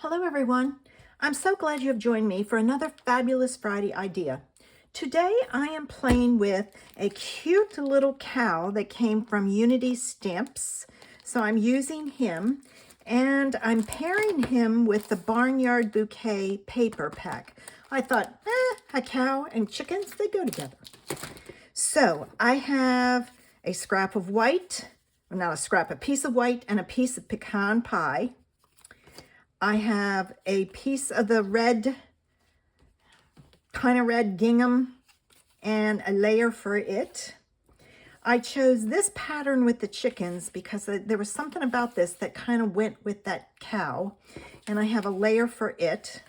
Hello everyone. I'm so glad you have joined me for another fabulous Friday idea. Today I am playing with a cute little cow that came from Unity Stamps. So I'm using him and I'm pairing him with the Barnyard Bouquet paper pack. I thought, a cow and chickens, they go together. So I have a scrap of white, well, not a scrap, a piece of white and a piece of pecan pie. I have a piece of the red, kind of red gingham and a layer for it. I chose this pattern with the chickens because there was something about this that kind of went with that cow. And I have a layer for it.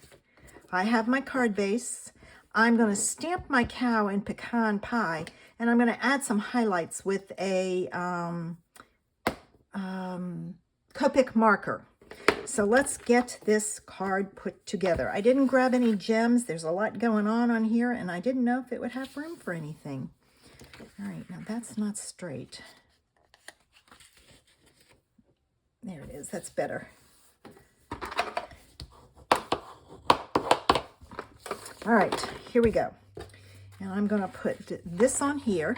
I have my card base. I'm going to stamp my cow in pecan pie. And I'm going to add some highlights with a Copic marker. So let's get this card put together. I didn't grab any gems. There's a lot going on here, and I didn't know if it would have room for anything. All right, now that's not straight. There it is. That's better. All right, here we go. Now I'm going to put this on here.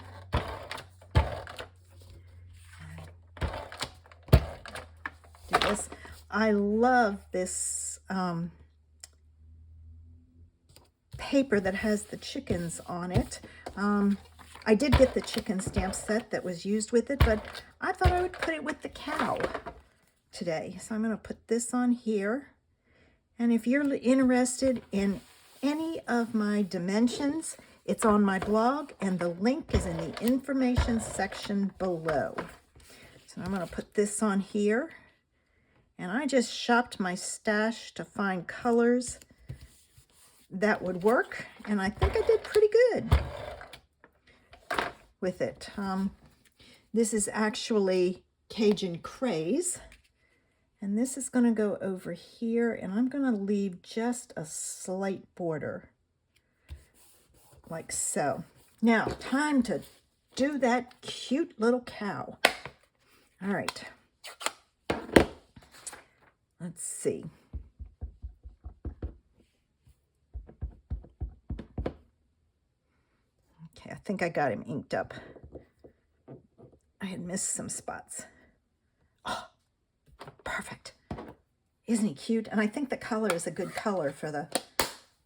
Do this. I love this paper that has the chickens on it. I did get the chicken stamp set that was used with it, but I thought I would put it with the cow today. So I'm going to put this on here. And if you're interested in any of my dimensions, it's on my blog, and the link is in the information section below. So I'm going to put this on here. And I just shopped my stash to find colors that would work. And I think I did pretty good with it. This is actually Cajun Craze. And this is going to go over here. And I'm going to leave just a slight border. Like so. Now, time to do that cute little cow. All right. Let's see. Okay, I think I got him inked up. I had missed some spots. Oh, perfect. Isn't he cute? And I think the color is a good color for the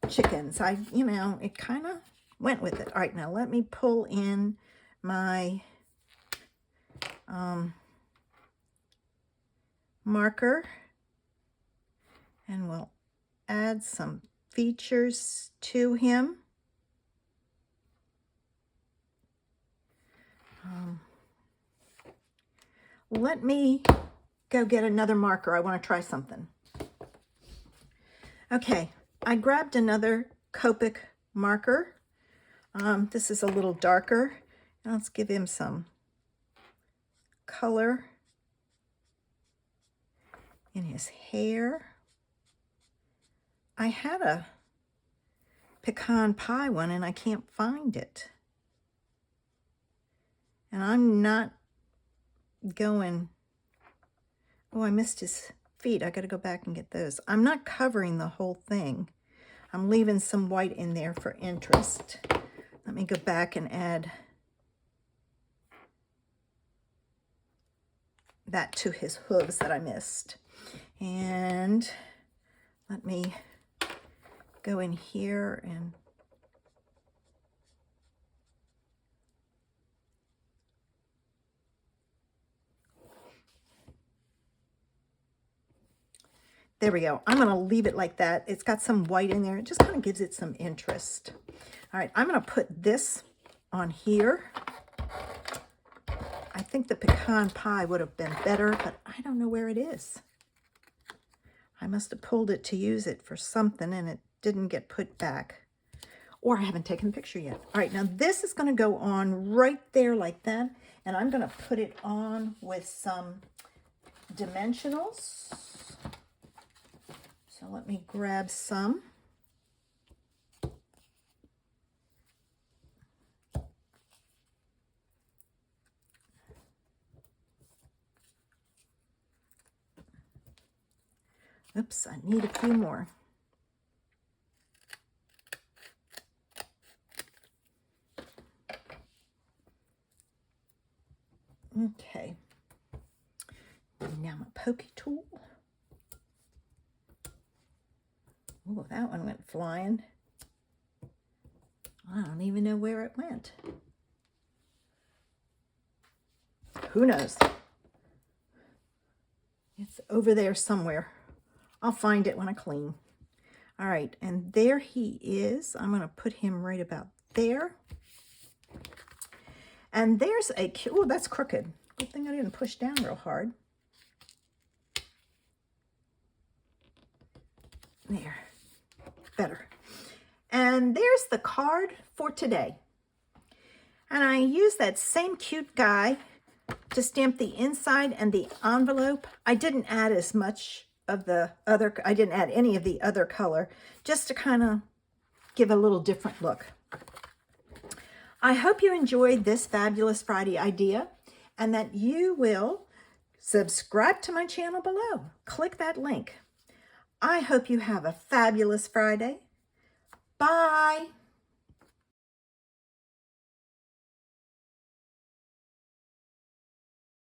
chickens. It kind of went with it. All right, now let me pull in my marker. And we'll add some features to him. Let me go get another marker. I want to try something. Okay, I grabbed another Copic marker. This is a little darker. And let's give him some color in his hair. I had a pecan pie one and I can't find it. And I'm not going, oh, I missed his feet. I got to go back and get those. I'm not covering the whole thing. I'm leaving some white in there for interest. Let me go back and add that to his hooves that I missed. And let me go in here and there we go. I'm going to leave it like that. It's got some white in there. It just kind of gives it some interest. All right, I'm going to put this on here. I think the pecan pie would have been better, but I don't know where it is. I must have pulled it to use it for something and it didn't get put back. Or I haven't taken the picture yet. All right, now this is going to go on right there like that. And I'm going to put it on with some dimensionals. So let me grab some. Oops, I need a few more. Okay. Now my pokey tool. Oh, that one went flying. I don't even know where it went. Who knows? It's over there somewhere. I'll find it when I clean. All right, and there he is. I'm going to put him right about there. And there's a cute, oh, that's crooked. Good thing I didn't push down real hard. There, better. And there's the card for today. And I used that same cute guy to stamp the inside and the envelope. I didn't add as much of the other, I didn't add any of the other color, just to kind of give a little different look. I hope you enjoyed this Fabulous Friday idea and that you will subscribe to my channel below. Click that link. I hope you have a fabulous Friday. Bye.